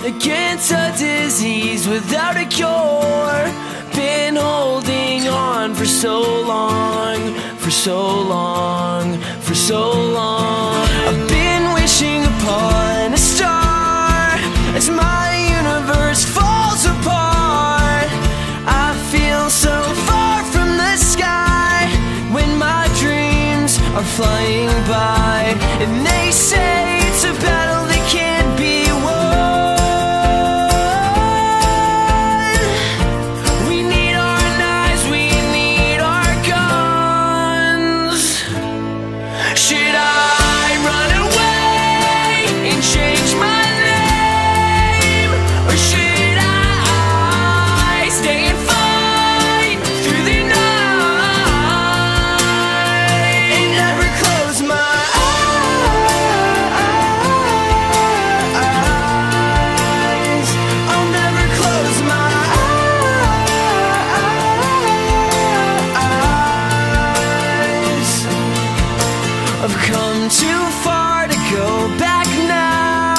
against a disease without a cure. Been holding on for so long, for so long, for so long. I've been wishing upon a star as my universe falls apart. I feel so far from the sky when my dreams are flying by, and they say it's a battle that can't be won. We need our knives, we need our guns. Should I run away and change my name, or should I stay and fight through the night and never close my eyes? I'll never close my eyes. I've come too far to go back now,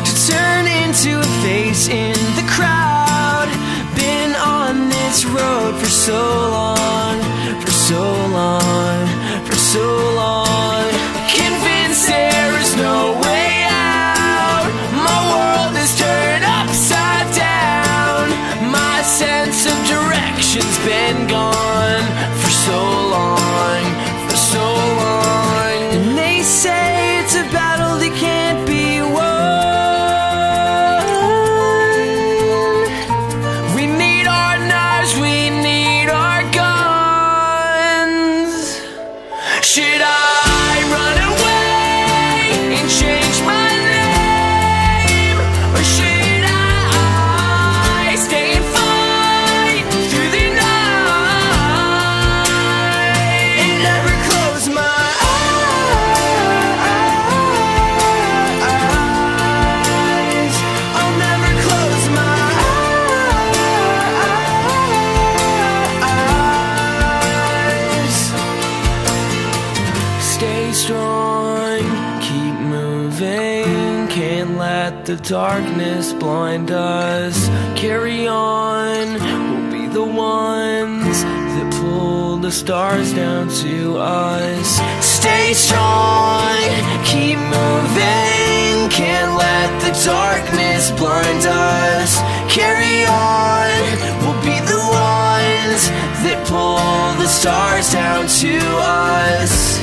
to turn into a face in the crowd. Been on this road for so long, for so long, for so long. Convinced there is no way out. My world is turned upside down. My sense of direction's been gone for so long, for so long. And they say it's a battle that can't be won. We need our knives, we need our guns. Should I run away and change my name, or should I stay and fight through the night and never close my eyes? I'll never close my eyes. Stay strong, keep moving. Can't let the darkness blind us. Carry on, we'll be the ones that pull the stars down to us. Stay strong, keep moving. Can't let the darkness blind us. Carry on, we'll be the ones that pull the stars down to us.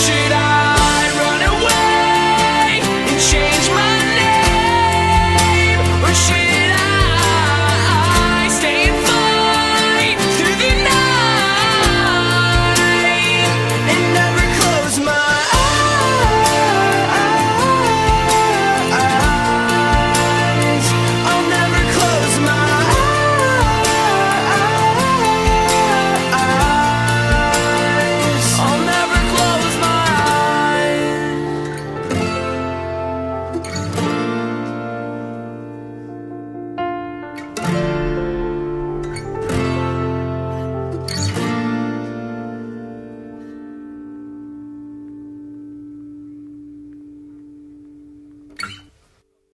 Should I run away and change my name, or should I stay and fight through the night and never close my eyes? I'll never close my eyes. I'll never close my eyes.